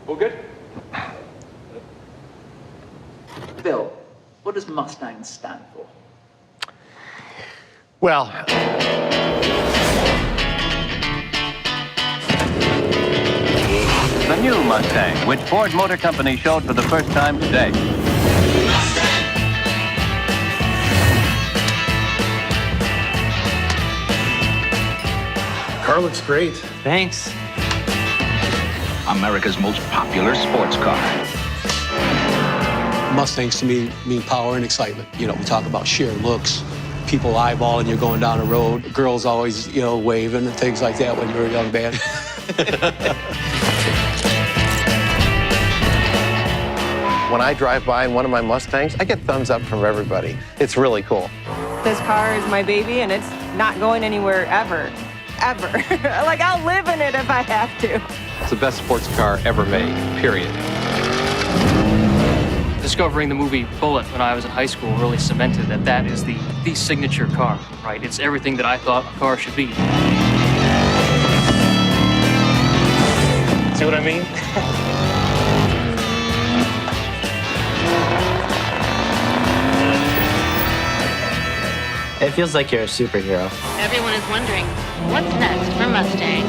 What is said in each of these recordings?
All good? Bill, what does Mustang stand for? Well, The new Mustang, which Ford Motor Company showed for the first time today. car looks great. Thanks. America's most popular sports car. Mustangs to me mean power and excitement. You know, we talk about sheer looks, people eyeballing you going down the road, girls always, you know, waving and things like that when you're a young man. When I drive by in one of my Mustangs, I get thumbs up from everybody. It's really cool. This car is my baby, and it's not going anywhere ever. Ever. Like, I'll live in it if I have to. It's the best sports car ever made, period. Discovering the movie Bullet when I was in high school really cemented that that is the signature car, right? It's everything that I thought a car should be. See what I mean? It feels like you're a superhero. Everyone is wondering, what's next for Mustang?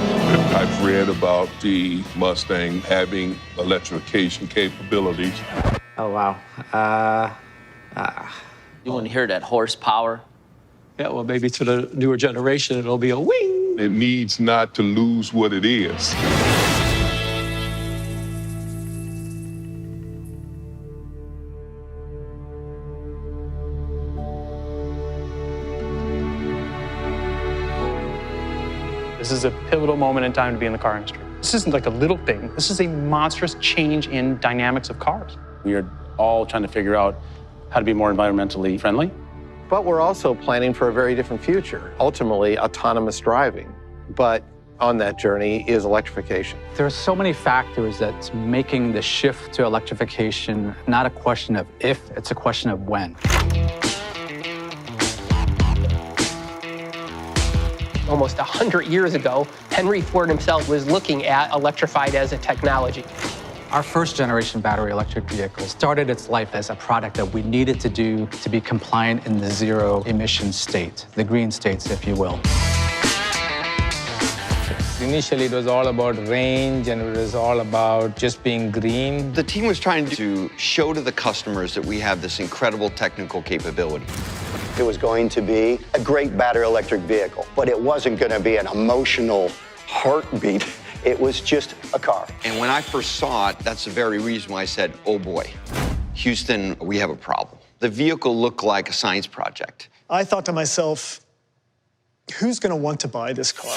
I've read about the Mustang having electrification capabilities. Oh, wow. You want to hear that horsepower? Yeah, well, maybe to the newer generation, it'll be a wing. It needs not to lose what it is. This is a pivotal moment in time to be in the car industry. This isn't like a little thing. This is a monstrous change in dynamics of cars. We are all trying to figure out how to be more environmentally friendly. But we're also planning for a very different future, ultimately autonomous driving. But on that journey is electrification. There are so many factors that's making the shift to electrification not a question of if, it's a question of when. Almost 100 years ago, Henry Ford himself was looking at electrified as a technology. Our first generation battery electric vehicle started its life as a product that we needed to do to be compliant in the zero emission state, the green states, if you will. Initially, it was all about range and it was all about just being green. The team was trying to show to the customers that we have this incredible technical capability. It was going to be a great battery electric vehicle, but it wasn't going to be an emotional heartbeat. It was just a car. And when I first saw it, that's the very reason why I said, oh boy, Houston, we have a problem. The vehicle looked like a science project. I thought to myself, who's going to want to buy this car?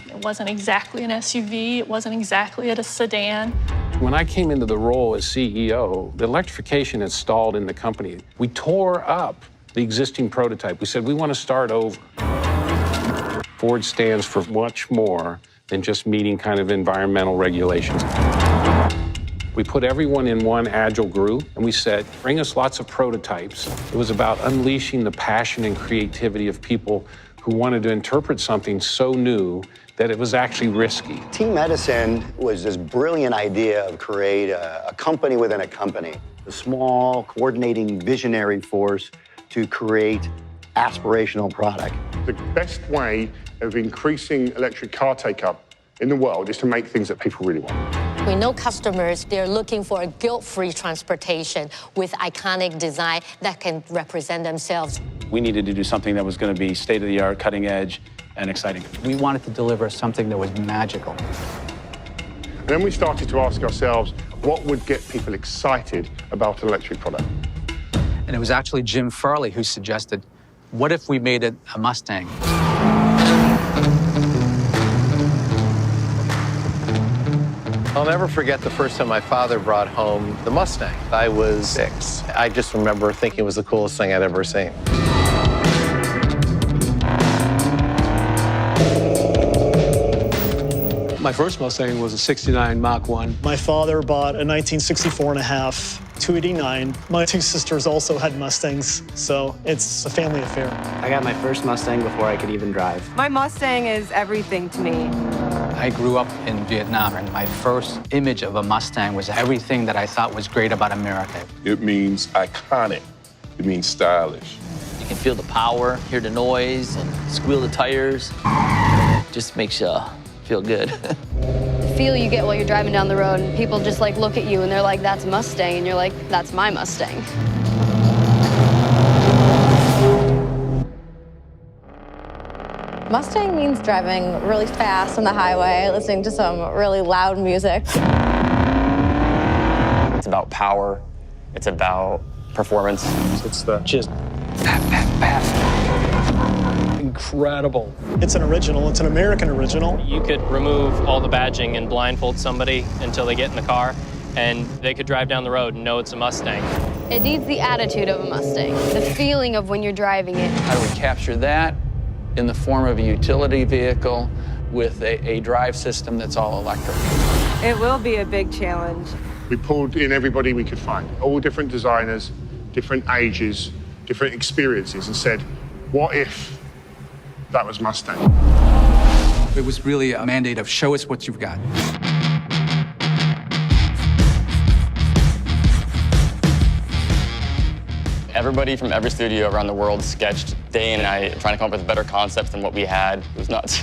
It wasn't exactly an SUV. It wasn't exactly a sedan. When I came into the role as CEO, the electrification had stalled in the company. We tore up the existing prototype. We said, we want to start over. Ford stands for much more than just meeting kind of environmental regulations. We put everyone in one agile group, and we said, bring us lots of prototypes. It was about unleashing the passion and creativity of people who wanted to interpret something so new that it was actually risky. Team Edison was this brilliant idea of create a company within a company, a small, coordinating, visionary force to create aspirational product. The best way of increasing electric car take-up in the world is to make things that people really want. We know customers, they're looking for a guilt-free transportation with iconic design that can represent themselves. We needed to do something that was going to be state-of-the-art, cutting edge, and exciting. We wanted to deliver something that was magical. And then we started to ask ourselves, what would get people excited about an electric product? And it was actually Jim Farley who suggested, what if we made it a Mustang? I'll never forget the first time my father brought home the Mustang. I was 6. I just remember thinking it was the coolest thing I'd ever seen. My first Mustang was a '69 Mach 1. My father bought a 1964 and a half 289. My two sisters also had Mustangs, so it's a family affair. I got my first Mustang before I could even drive. My Mustang is everything to me. I grew up in Vietnam, and my first image of a Mustang was everything that I thought was great about America. It means iconic. It means stylish. You can feel the power, hear the noise, and squeal the tires. Just makes you feel good. The feel you get while you're driving down the road, and people just like look at you and they're like, that's Mustang, and you're like, that's my Mustang. Mustang means driving really fast on the highway, listening to some really loud music. It's about power. It's about performance. It's the just incredible. It's an original. It's an American original. You could remove all the badging and blindfold somebody until they get in the car, and they could drive down the road and know it's a Mustang. It needs the attitude of a Mustang, the feeling of when you're driving it. How do we capture that in the form of a utility vehicle with a drive system that's all electric? It will be a big challenge. We pulled in everybody we could find, all different designers, different ages, different experiences, and said, what if that was Mustang? It was really a mandate of show us what you've got. Everybody from every studio around the world sketched day and night, trying to come up with better concepts than what we had. It was nuts.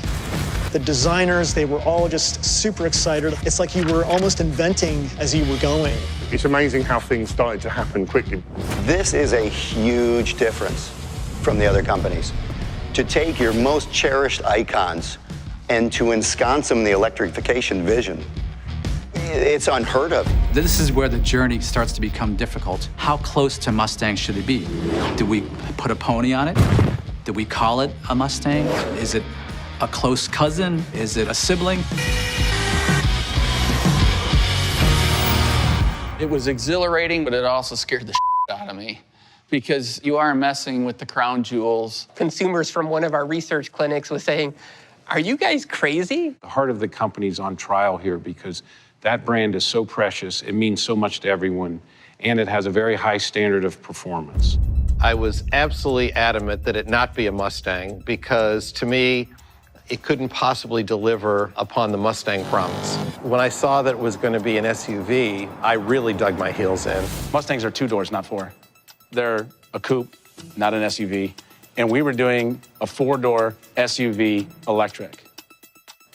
The designers, they were all just super excited. It's like you were almost inventing as you were going. It's amazing how things started to happen quickly. This is a huge difference from the other companies. To take your most cherished icons and to ensconce them in the electrification vision, it's unheard of. This is where the journey starts to become difficult. How close to Mustang should it be? Do we put a pony on it? Do we call it a Mustang? Is it a close cousin? Is it a sibling? It was exhilarating, but it also scared the shit out of me because you are messing with the crown jewels. Consumers from one of our research clinics was saying, are you guys crazy? The heart of the company's on trial here because that brand is so precious, it means so much to everyone, and it has a very high standard of performance. I was absolutely adamant that it not be a Mustang because, to me, it couldn't possibly deliver upon the Mustang promise. When I saw that it was going to be an SUV, I really dug my heels in. Mustangs are 2 doors, not 4. They're a coupe, not an SUV. And we were doing a 4-door SUV electric.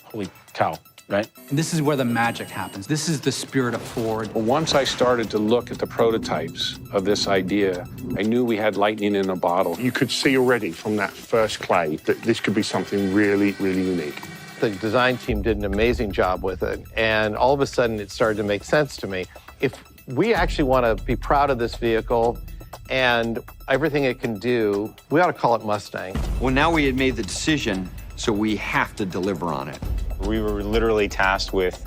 Holy cow, right? And this is where the magic happens. This is the spirit of Ford. Once I started to look at the prototypes of this idea, I knew we had lightning in a bottle. You could see already from that first clay that this could be something really, really unique. The design team did an amazing job with it, and all of a sudden it started to make sense to me. If we actually want to be proud of this vehicle and everything it can do, we ought to call it Mustang. Well, now we had made the decision, so we have to deliver on it. We were literally tasked with,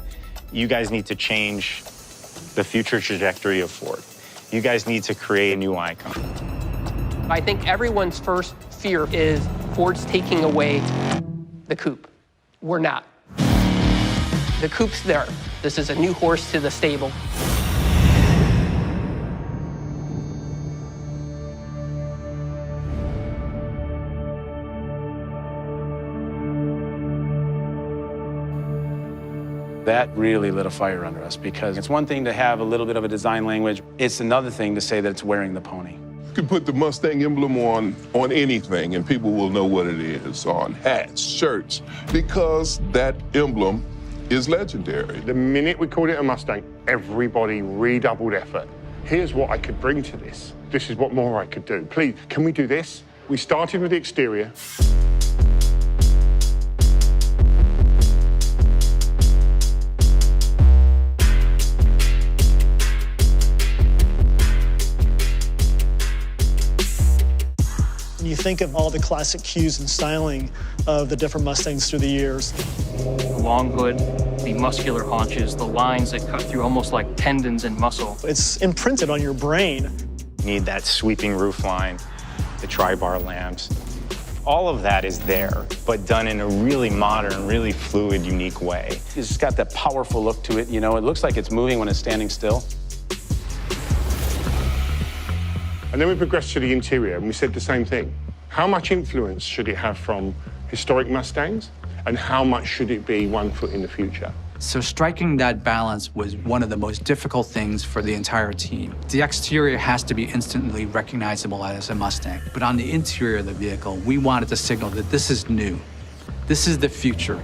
you guys need to change the future trajectory of Ford. You guys need to create a new icon. I think everyone's first fear is Ford's taking away the coupe. We're not. The coupe's there. This is a new horse to the stable. That really lit a fire under us because it's one thing to have a little bit of a design language. It's another thing to say that it's wearing the pony. You can put the Mustang emblem on anything and people will know what it is, on hats, shirts, because that emblem is legendary. The minute we called it a Mustang, everybody redoubled effort. Here's what I could bring to this. This is what more I could do. Please, can we do this? We started with the exterior. You think of all the classic cues and styling of the different Mustangs through the years. The long hood, the muscular haunches, the lines that cut through almost like tendons and muscle. It's imprinted on your brain. You need that sweeping roofline, the tri-bar lamps. All of that is there, but done in a really modern, really fluid, unique way. It's just got that powerful look to it, you know? It looks like it's moving when it's standing still. And then we progressed to the interior, and we said the same thing. How much influence should it have from historic Mustangs, and how much should it be one foot in the future? So striking that balance was one of the most difficult things for the entire team. The exterior has to be instantly recognizable as a Mustang, but on the interior of the vehicle, we wanted to signal that this is new. This is the future.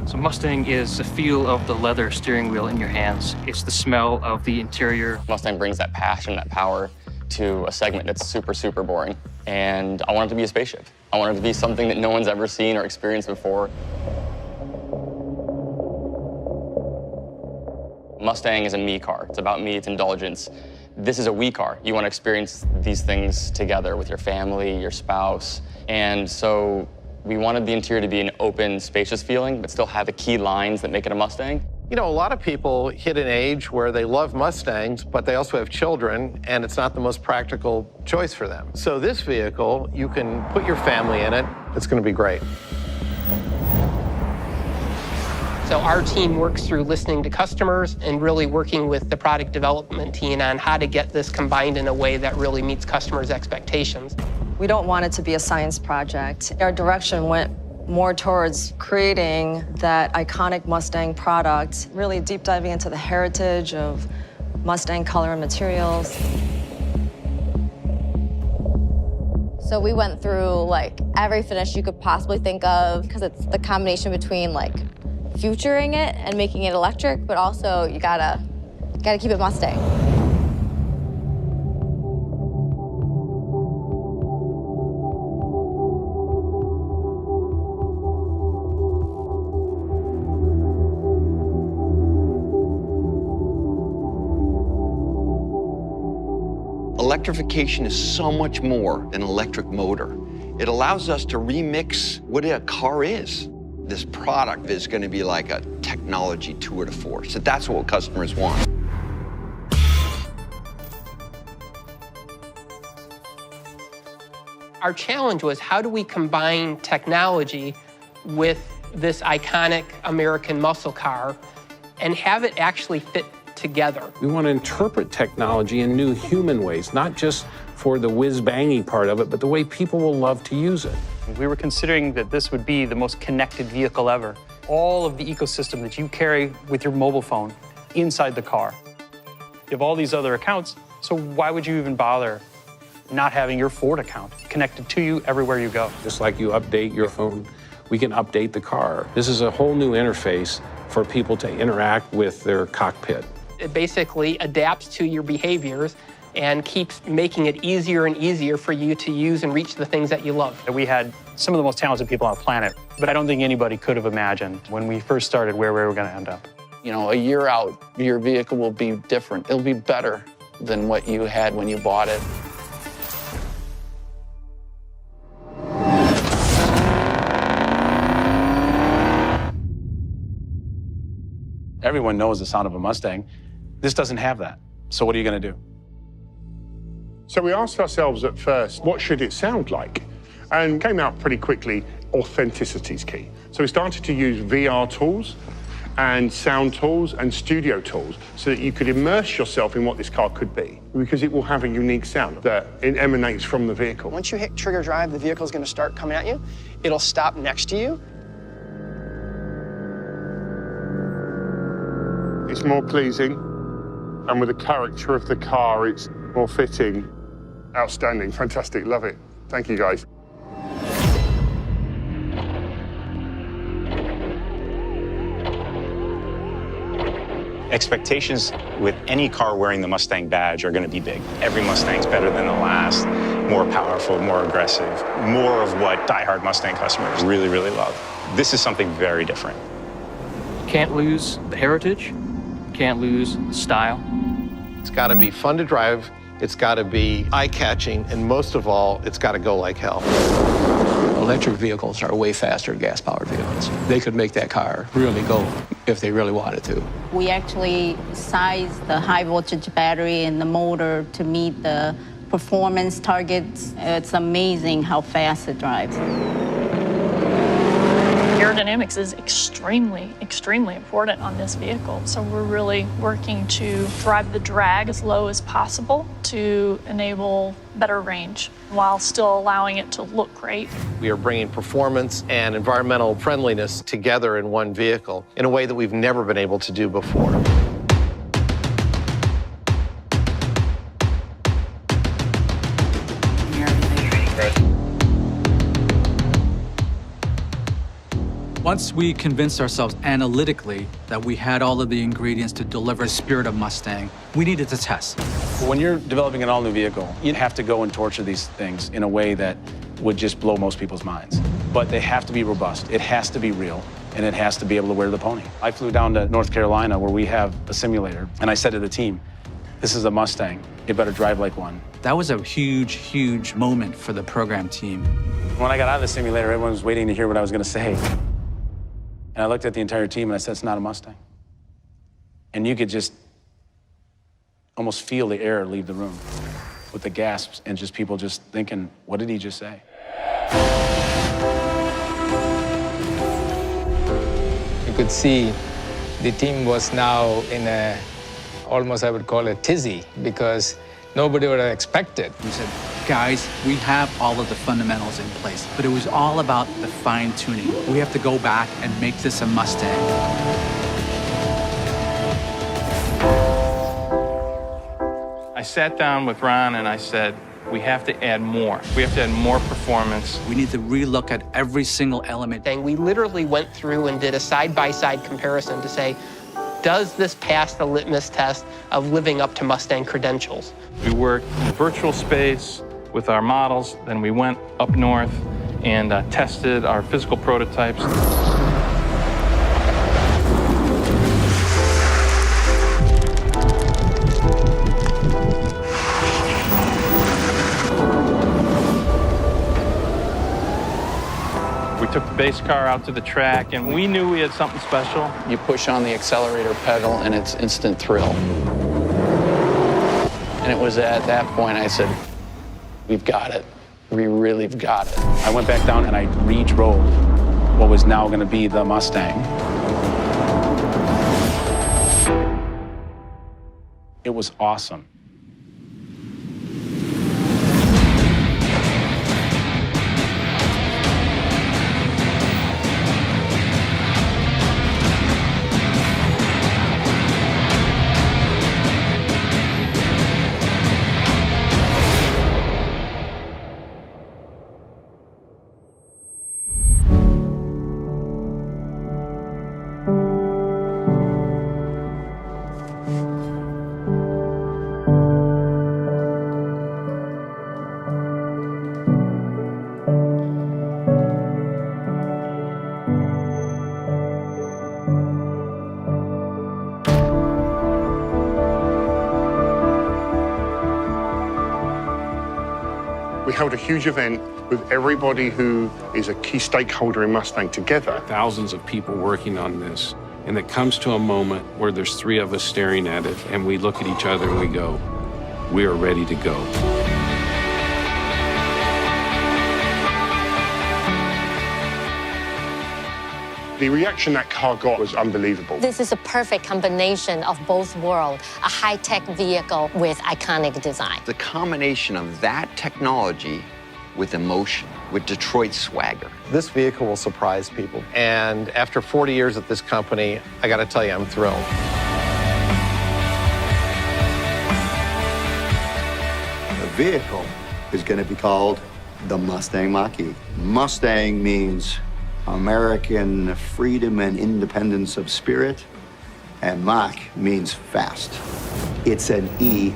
So Mustang is the feel of the leather steering wheel in your hands. It's the smell of the interior. Mustang brings that passion, that power to a segment that's super, super boring. And I want it to be a spaceship. I want it to be something that no one's ever seen or experienced before. Mustang is a me car. It's about me, it's indulgence. This is a we car. You want to experience these things together with your family, your spouse. And so we wanted the interior to be an open, spacious feeling, but still have the key lines that make it a Mustang. You know, a lot of people hit an age where they love Mustangs, but they also have children, and it's not the most practical choice for them. So this vehicle, you can put your family in it. It's going to be great. So our team works through listening to customers and really working with the product development team on how to get this combined in a way that really meets customers' expectations. We don't want it to be a science project. Our direction went more towards creating that iconic Mustang product, really deep diving into the heritage of Mustang color and materials. So we went through like every finish you could possibly think of, because it's the combination between like futuring it and making it electric, but also you gotta keep it Mustang. Electrification is so much more than an electric motor. It allows us to remix what a car is. This product is going to be like a technology tour de force. That's what customers want. Our challenge was, how do we combine technology with this iconic American muscle car and have it actually fit together? We want to interpret technology in new human ways, not just for the whiz-bangy part of it, but the way people will love to use it. We were considering that this would be the most connected vehicle ever. All of the ecosystem that you carry with your mobile phone inside the car. You have all these other accounts, so why would you even bother not having your Ford account connected to you everywhere you go? Just like you update your phone, we can update the car. This is a whole new interface for people to interact with their cockpit. It basically adapts to your behaviors and keeps making it easier and easier for you to use and reach the things that you love. We had some of the most talented people on the planet, but I don't think anybody could have imagined when we first started where we were going to end up. You know, a year out, your vehicle will be different. It'll be better than what you had when you bought it. Everyone knows the sound of a Mustang. This doesn't have that. So what are you going to do? So we asked ourselves at first, what should it sound like? And came out pretty quickly, authenticity is key. So we started to use VR tools and sound tools and studio tools so that you could immerse yourself in what this car could be, because it will have a unique sound that it emanates from the vehicle. Once you hit trigger drive, the vehicle is going to start coming at you. It'll stop next to you. It's more pleasing, and with the character of the car, it's more fitting. Outstanding, fantastic, love it. Thank you, guys. Expectations with any car wearing the Mustang badge are going to be big. Every Mustang's better than the last, more powerful, more aggressive, more of what diehard Mustang customers really, really love. This is something very different. Can't lose the heritage, can't lose the style. It's got to be fun to drive, it's got to be eye-catching, and most of all, it's got to go like hell. Electric vehicles are way faster than gas-powered vehicles. They could make that car really go if they really wanted to. We actually sized the high-voltage battery and the motor to meet the performance targets. It's amazing how fast it drives. Aerodynamics is extremely, extremely important on this vehicle. So we're really working to drive the drag as low as possible to enable better range while still allowing it to look great. We are bringing performance and environmental friendliness together in one vehicle in a way that we've never been able to do before. Once we convinced ourselves analytically that we had all of the ingredients to deliver the spirit of Mustang, we needed to test. When you're developing an all-new vehicle, you have to go and torture these things in a way that would just blow most people's minds. But they have to be robust, it has to be real, and it has to be able to wear the pony. I flew down to North Carolina where we have a simulator, and I said to the team, this is a Mustang, it better drive like one. That was a huge, huge moment for the program team. When I got out of the simulator, everyone was waiting to hear what I was gonna say. And I looked at the entire team and I said, it's not a Mustang. And you could just almost feel the air leave the room with the gasps and just people just thinking, what did he just say? You could see the team was now in a, almost I would call it tizzy, because nobody would have expected. We said, guys, we have all of the fundamentals in place, but it was all about the fine tuning. We have to go back and make this a Mustang. I sat down with Ron and I said, we have to add more. We have to add more performance. We need to relook at every single element. And we literally went through and did a side-by-side comparison to say, does this pass the litmus test of living up to Mustang credentials? We worked in virtual space with our models, then we went up north and tested our physical prototypes. We took the base car out to the track and we knew we had something special. You push on the accelerator pedal and it's instant thrill. And it was at that point I said, we've got it. We really have got it. I went back down and I re-drove what was now gonna be the Mustang. It was awesome. We held a huge event with everybody who is a key stakeholder in Mustang together. Thousands of people working on this. And it comes to a moment where there's three of us staring at it, and we look at each other and we go, we are ready to go. The reaction that car got was unbelievable. This is a perfect combination of both worlds, a high-tech vehicle with iconic design. The combination of that technology with emotion, with Detroit swagger. This vehicle will surprise people. And after 40 years at this company, I gotta tell you, I'm thrilled. The vehicle is going to be called the Mustang Mach. Mustang means American freedom and independence of spirit, and Mach means fast. It's an E,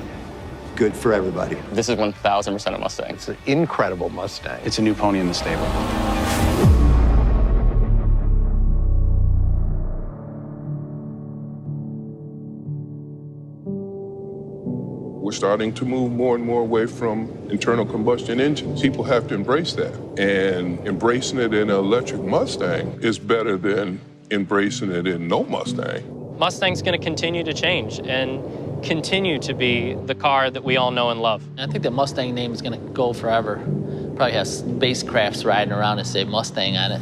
good for everybody. This is 1,000% a Mustang. It's an incredible Mustang. It's a new pony in the stable. We're starting to move more and more away from internal combustion engines. People have to embrace that. And embracing it in an electric Mustang is better than embracing it in no Mustang. Mustang's going to continue to change and continue to be the car that we all know and love. I think the Mustang name is going to go forever. Probably have spacecrafts riding around and say Mustang on it.